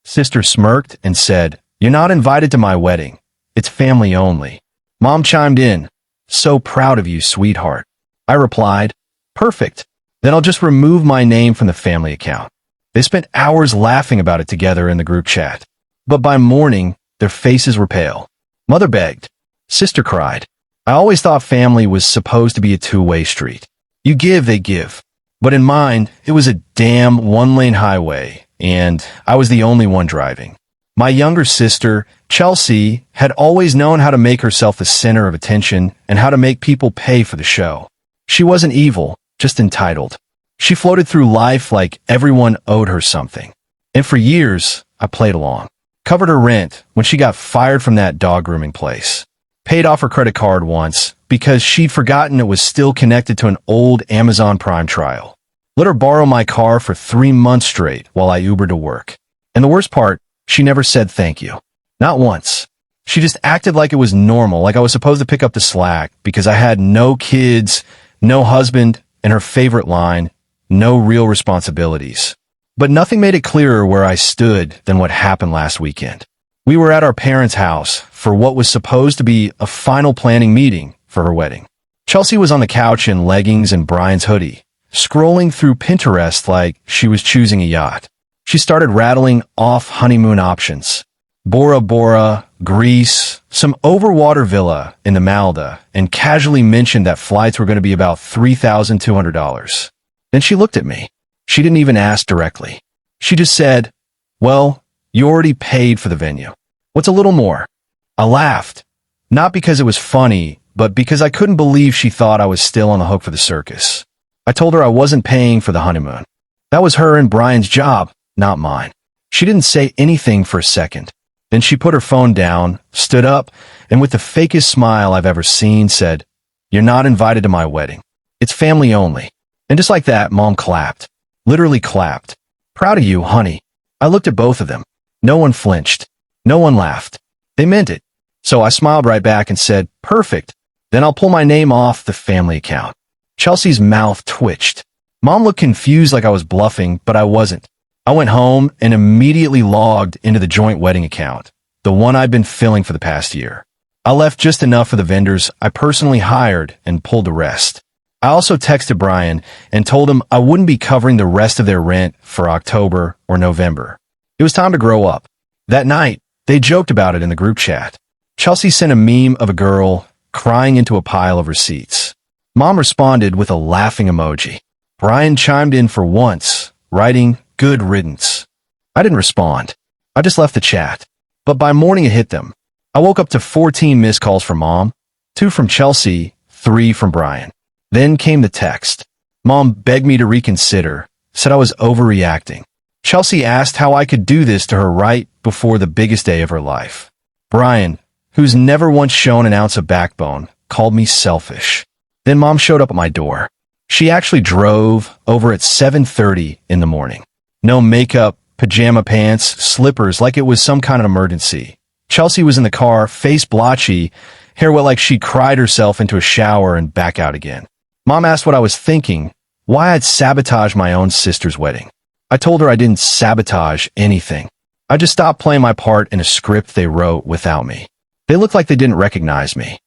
Sister smirked and said, "You're not invited to my wedding. It's family only." Mom chimed in, "So proud of you, sweetheart." I replied, "Perfect. Then I'll just remove my name from the family account." They spent hours laughing about it together in the group chat. But by morning, their faces were pale. Mother begged. Sister cried. I always thought family was supposed to be a two-way street. You give, they give. But in mine, it was a damn one-lane highway, and I was the only one driving. My younger sister, Chelsea, had always known how to make herself the center of attention and how to make people pay for the show. She wasn't evil, just entitled. She floated through life like everyone owed her something. And for years, I played along. Covered her rent when she got fired from that dog grooming place. Paid off her credit card once because she'd forgotten it was still connected to an old Amazon Prime trial. Let her borrow my car for 3 months straight while I Ubered to work. And the worst part, she never said thank you. Not once. She just acted like it was normal, like I was supposed to pick up the slack because I had no kids, no husband, and her favorite line, no real responsibilities. But nothing made it clearer where I stood than what happened last weekend. We were at our parents' house for what was supposed to be a final planning meeting for her wedding. Chelsea was on the couch in leggings and Brian's hoodie, scrolling through Pinterest like she was choosing a yacht. She started rattling off honeymoon options. Bora Bora, Greece, some overwater villa in the Maldives, and casually mentioned that flights were going to be about $3,200. Then she looked at me. She didn't even ask directly. She just said, "Well, you already paid for the venue. What's a little more?" I laughed, not because it was funny, but because I couldn't believe she thought I was still on the hook for the circus. I told her I wasn't paying for the honeymoon. That was her and Brian's job, not mine. She didn't say anything for a second. Then she put her phone down, stood up, and with the fakest smile I've ever seen, said, "You're not invited to my wedding. It's family only." And just like that, Mom clapped. Literally clapped. "Proud of you, honey." I looked at both of them. No one flinched. No one laughed. They meant it. So I smiled right back and said, "Perfect. Then I'll pull my name off the family account." Chelsea's mouth twitched. Mom looked confused like I was bluffing, but I wasn't. I went home and immediately logged into the joint wedding account, the one I'd been filling for the past year. I left just enough for the vendors I personally hired and pulled the rest. I also texted Brian and told him I wouldn't be covering the rest of their rent for October or November. It was time to grow up. That night, they joked about it in the group chat. Chelsea sent a meme of a girl crying into a pile of receipts. Mom responded with a laughing emoji. Brian chimed in for once, writing, "Good riddance." I didn't respond. I just left the chat. But by morning it hit them. I woke up to 14 missed calls from Mom, 2 from Chelsea, 3 from Brian. Then came the text. Mom begged me to reconsider, said I was overreacting. Chelsea asked how I could do this to her right before the biggest day of her life. Brian, who's never once shown an ounce of backbone, called me selfish. Then Mom showed up at my door. She actually drove over at 7:30 in the morning. No makeup, pajama pants, slippers like it was some kind of emergency. Chelsea was in the car, face blotchy, hair wet like she cried herself into a shower and back out again. Mom asked what I was thinking, why I'd sabotage my own sister's wedding. I told her I didn't sabotage anything. I just stopped playing my part in a script they wrote without me. They looked like they didn't recognize me.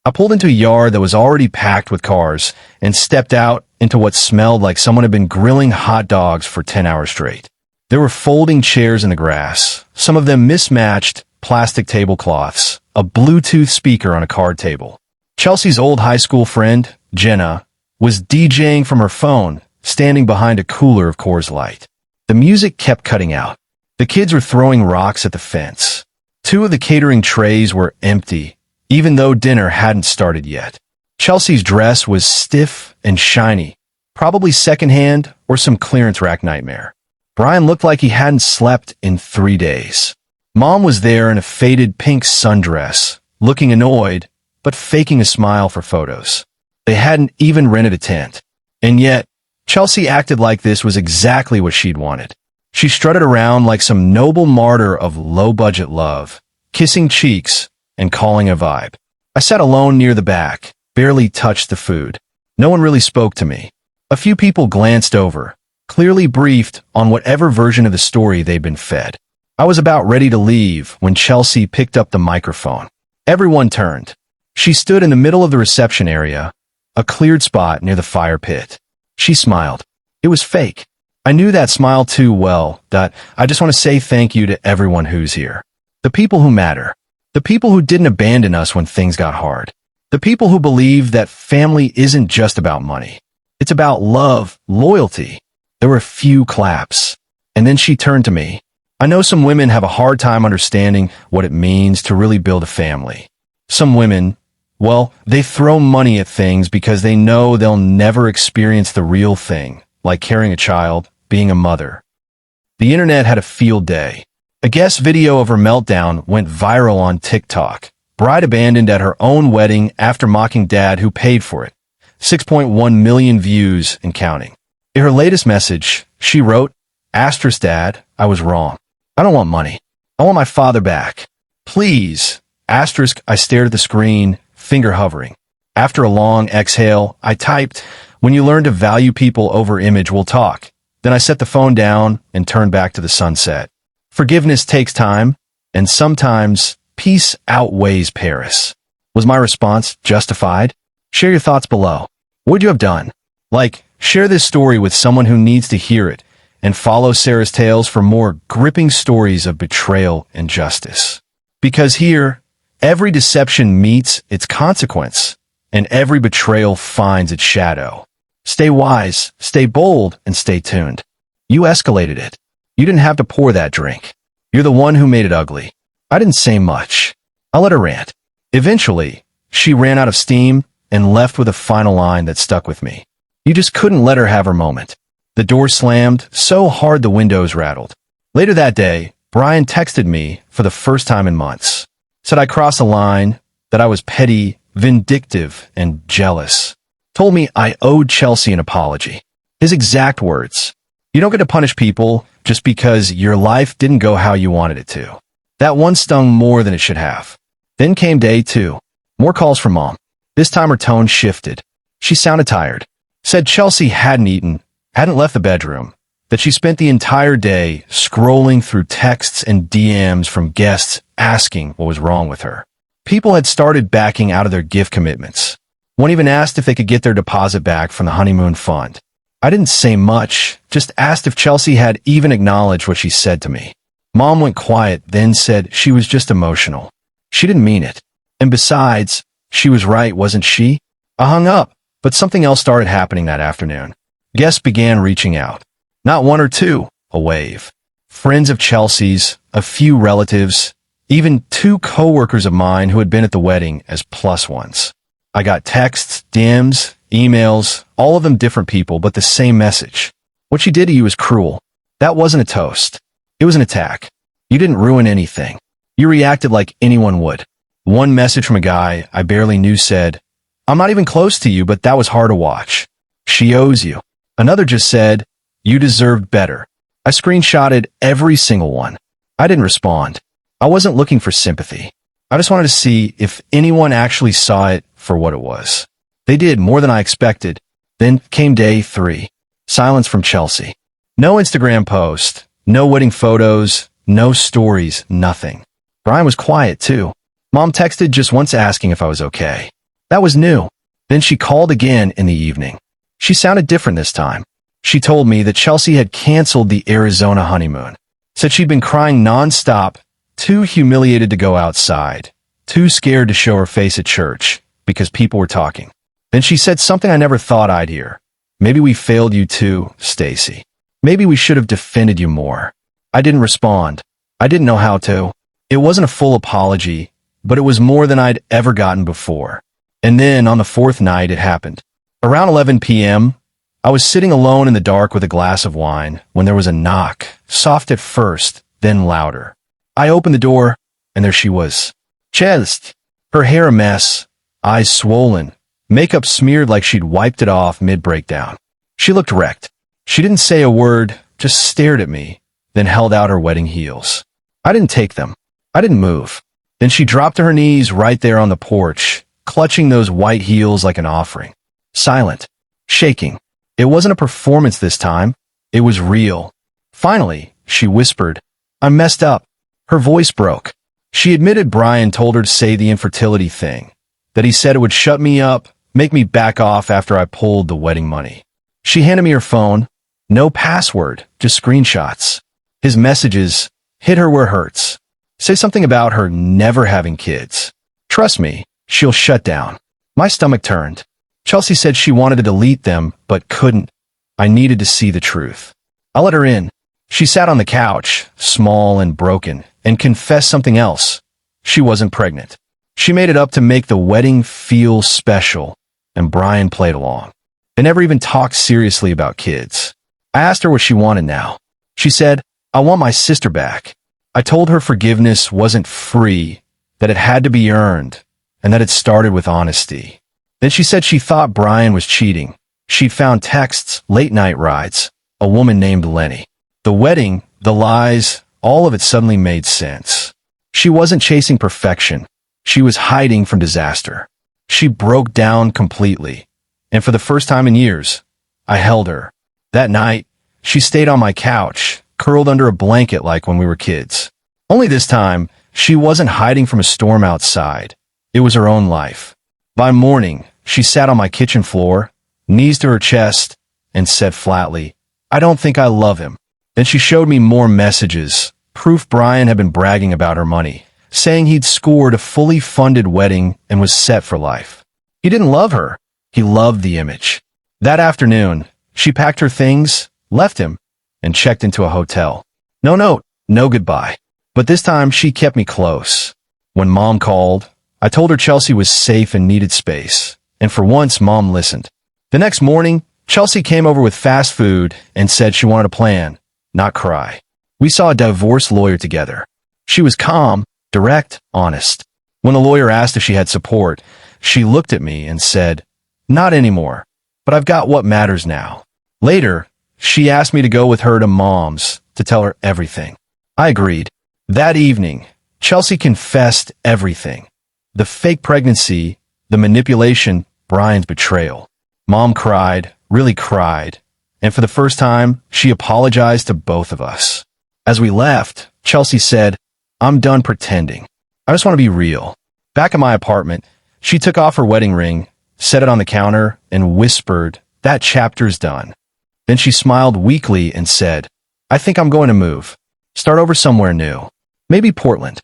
I pulled into a yard that was already packed with cars and stepped out into what smelled like someone had been grilling hot dogs for 10 hours straight. There were folding chairs in the grass, some of them mismatched plastic tablecloths, a Bluetooth speaker on a card table. Chelsea's old high school friend, Jenna, was DJing from her phone, standing behind a cooler of Coors Light. The music kept cutting out. The kids were throwing rocks at the fence. 2 of the catering trays were empty, even though dinner hadn't started yet. Chelsea's dress was stiff and shiny, probably secondhand or some clearance rack nightmare. Brian looked like he hadn't slept in 3 days. Mom was there in a faded pink sundress, looking annoyed, but faking a smile for photos. They hadn't even rented a tent. And yet, Chelsea acted like this was exactly what she'd wanted. She strutted around like some noble martyr of low-budget love, kissing cheeks and calling a vibe. I sat alone near the back, barely touched the food. No one really spoke to me. A few people glanced over, clearly briefed on whatever version of the story they'd been fed. I was about ready to leave when Chelsea picked up the microphone. Everyone turned. She stood in the middle of the reception area, a cleared spot near the fire pit. She smiled. It was fake. I knew that smile too well that I just want to say thank you to everyone who's here. The people who matter. The people who didn't abandon us when things got hard. The people who believe that family isn't just about money. It's about love, loyalty. There were a few claps. And then she turned to me. I know some women have a hard time understanding what it means to really build a family. Some women, well, they throw money at things because they know they'll never experience the real thing, like carrying a child, being a mother. The internet had a field day. A guest video of her meltdown went viral on TikTok. Bride abandoned at her own wedding after mocking dad who paid for it. 6.1 million views and counting. In her latest message, she wrote, "Asterisk dad, I was wrong. I don't want money. I want my father back. Please." Asterisk, I stared at the screen, finger hovering. After a long exhale, I typed, "When you learn to value people over image, we'll talk." Then I set the phone down and turned back to the sunset. Forgiveness takes time, and sometimes peace outweighs Paris. Was my response justified? Share your thoughts below. What would you have done? Like, share this story with someone who needs to hear it, and follow Sarah's Tales for more gripping stories of betrayal and justice. Because here, every deception meets its consequence, and every betrayal finds its shadow. Stay wise, stay bold, and stay tuned. You escalated it. You didn't have to pour that drink. You're the one who made it ugly. I didn't say much. I let her rant. Eventually, she ran out of steam and left with a final line that stuck with me. You just couldn't let her have her moment. The door slammed so hard the windows rattled. Later that day, Brian texted me for the first time in months. Said I crossed a line, that I was petty, vindictive, and jealous. Told me I owed Chelsea an apology. His exact words. You don't get to punish people just because your life didn't go how you wanted it to. That one stung more than it should have. Then came day 2. More calls from mom. This time her tone shifted. She sounded tired. Said Chelsea hadn't eaten, hadn't left the bedroom, that she spent the entire day scrolling through texts and DMs from guests asking what was wrong with her. People had started backing out of their gift commitments. One even asked if they could get their deposit back from the honeymoon fund. I didn't say much, just asked if Chelsea had even acknowledged what she said to me. Mom went quiet, then said she was just emotional. She didn't mean it. And besides, she was right, wasn't she? I hung up, but something else started happening that afternoon. Guests began reaching out. Not one or two, a wave. Friends of Chelsea's, a few relatives, even 2 coworkers of mine who had been at the wedding as plus ones. I got texts, DMs, emails, all of them different people, but the same message. What she did to you was cruel. That wasn't a toast. It was an attack. You didn't ruin anything. You reacted like anyone would. One message from a guy I barely knew said, "I'm not even close to you, but that was hard to watch. She owes you." Another just said, "You deserved better." I screenshotted every single one. I didn't respond. I wasn't looking for sympathy. I just wanted to see if anyone actually saw it for what it was. They did, more than I expected. Then came day 3. Silence from Chelsea. No Instagram post, no wedding photos, no stories, nothing. Brian was quiet too. Mom texted just once asking if I was okay. That was new. Then she called again in the evening. She sounded different this time. She told me that Chelsea had canceled the Arizona honeymoon. Said she'd been crying nonstop, too humiliated to go outside, too scared to show her face at church because people were talking. Then she said something I never thought I'd hear. "Maybe we failed you too, Stacy. Maybe we should have defended you more." I didn't respond. I didn't know how to. It wasn't a full apology, but it was more than I'd ever gotten before. And then on the 4th night, it happened. Around 11 p.m., I was sitting alone in the dark with a glass of wine when there was a knock, soft at first, then louder. I opened the door, and there she was. Chelsea. Her hair a mess, eyes swollen, makeup smeared like she'd wiped it off mid-breakdown. She looked wrecked. She didn't say a word, just stared at me, then held out her wedding heels. I didn't take them. I didn't move. Then she dropped to her knees right there on the porch, clutching those white heels like an offering. Silent. Shaking. It wasn't a performance this time. It was real. Finally, she whispered, "I messed up. Her voice broke. She admitted Brian told her to say the infertility thing, that he said it would shut me up, make me back off after I pulled the wedding money. She handed me her phone. No password, just screenshots. His messages hit her where it hurts. Say something about her never having kids. Trust me, she'll shut down. My stomach turned. Chelsea said she wanted to delete them, but couldn't. I needed to see the truth. I let her in. She sat on the couch, small and broken, and confessed something else. She wasn't pregnant. She made it up to make the wedding feel special, and Brian played along. They never even talked seriously about kids. I asked her what she wanted now. She said, "I want my sister back." I told her forgiveness wasn't free, that it had to be earned, and that it started with honesty. Then she said she thought Brian was cheating. She'd found texts, late-night rides, a woman named Lenny. The wedding, the lies, all of it suddenly made sense. She wasn't chasing perfection. She was hiding from disaster. She broke down completely. And for the first time in years, I held her. That night, she stayed on my couch, curled under a blanket like when we were kids. Only this time, she wasn't hiding from a storm outside. It was her own life. By morning, she sat on my kitchen floor, knees to her chest, and said flatly, "I don't think I love him." Then she showed me more messages, proof Brian had been bragging about her money, saying he'd scored a fully funded wedding and was set for life. He didn't love her. He loved the image. That afternoon, she packed her things, left him, and checked into a hotel. No note, no goodbye. But this time, she kept me close. When Mom called, I told her Chelsea was safe and needed space. And for once, Mom listened. The next morning, Chelsea came over with fast food and said she wanted a plan, not cry. We saw a divorce lawyer together. She was calm, direct, honest. When the lawyer asked if she had support, she looked at me and said, "Not anymore, but I've got what matters now." Later, she asked me to go with her to Mom's to tell her everything. I agreed. That evening, Chelsea confessed everything. The fake pregnancy, the manipulation, Brian's betrayal. Mom cried, really cried, and for the first time, she apologized to both of us. As we left, Chelsea said, "I'm done pretending. I just want to be real." Back in my apartment, she took off her wedding ring, set it on the counter, and whispered, "That chapter's done." Then she smiled weakly and said, "I think I'm going to move. Start over somewhere new. Maybe Portland.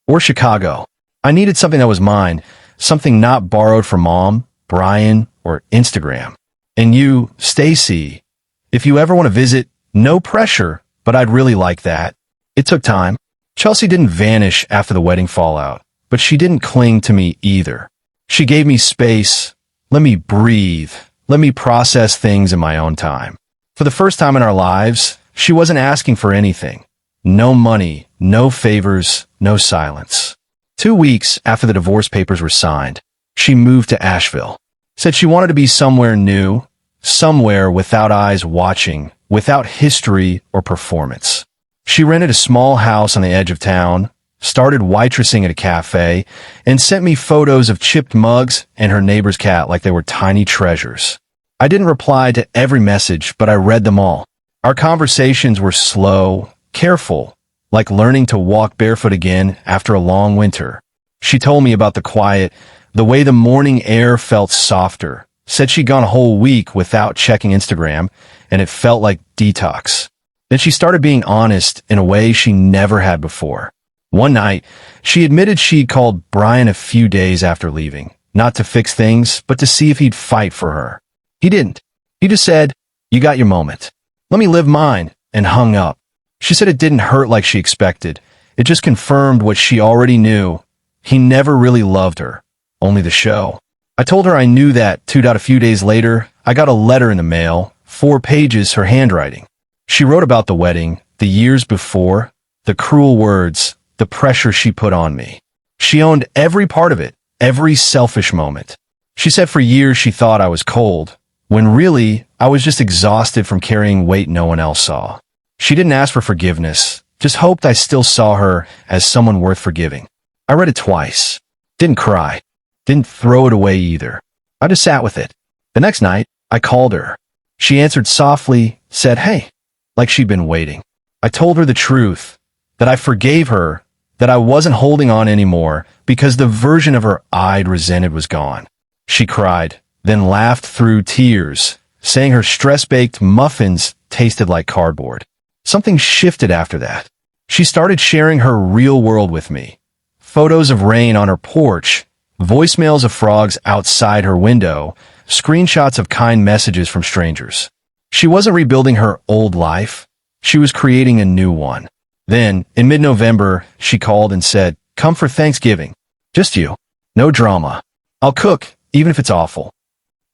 Or Chicago." I needed something that was mine, something not borrowed from Mom, Brian, or Instagram. And you, Stacy, if you ever want to visit, no pressure, but I'd really like that. It took time. Chelsea didn't vanish after the wedding fallout, but she didn't cling to me either. She gave me space, let me breathe, let me process things in my own time. For the first time in our lives, she wasn't asking for anything. No money, no favors, no silence. 2 weeks after the divorce papers were signed, she moved to Asheville. Said she wanted to be somewhere new, somewhere without eyes watching, without history or performance. She rented a small house on the edge of town, started waitressing at a cafe, and sent me photos of chipped mugs and her neighbor's cat like they were tiny treasures. I didn't reply to every message, but I read them all. Our conversations were slow, careful, like learning to walk barefoot again after a long winter. She told me about the quiet, the way the morning air felt softer. Said she'd gone a whole week without checking Instagram, and it felt like detox. Then she started being honest in a way she never had before. One night, she admitted she'd called Brian a few days after leaving, not to fix things, but to see if he'd fight for her. He didn't. He just said, "You got your moment. Let me live mine," and hung up. She said it didn't hurt like she expected. It just confirmed what she already knew. He never really loved her, only the show. I told her I knew that, too. A few days later, I got a letter in the mail, 4 pages, her handwriting. She wrote about the wedding, the years before, the cruel words, the pressure she put on me. She owned every part of it, every selfish moment. She said for years she thought I was cold, when really I was just exhausted from carrying weight no one else saw. She didn't ask for forgiveness, just hoped I still saw her as someone worth forgiving. I read it twice. Didn't cry. Didn't throw it away either. I just sat with it. The next night, I called her. She answered softly, said, "Hey," like she'd been waiting. I told her the truth. that I forgave her, that I wasn't holding on anymore because the version of her I'd resented was gone. She cried, then laughed through tears, saying her stress-baked muffins tasted like cardboard. Something shifted after that. She started sharing her real world with me. Photos of rain on her porch, voicemails of frogs outside her window, screenshots of kind messages from strangers. She wasn't rebuilding her old life. She was creating a new one. Then, in mid-November, she called and said, "Come for Thanksgiving. Just you. No drama. I'll cook, even if it's awful."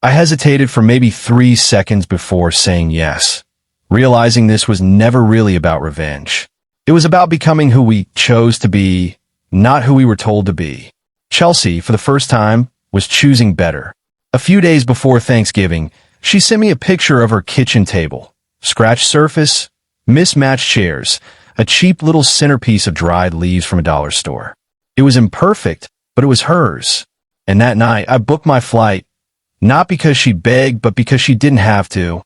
I hesitated for maybe 3 seconds before saying yes, realizing this was never really about revenge. It was about becoming who we chose to be, not who we were told to be. Chelsea, for the first time, was choosing better. A few days before Thanksgiving, she sent me a picture of her kitchen table. Scratched surface, mismatched chairs, a cheap little centerpiece of dried leaves from a dollar store. It was imperfect, but it was hers. And that night, I booked my flight, not because she begged, but because she didn't have to.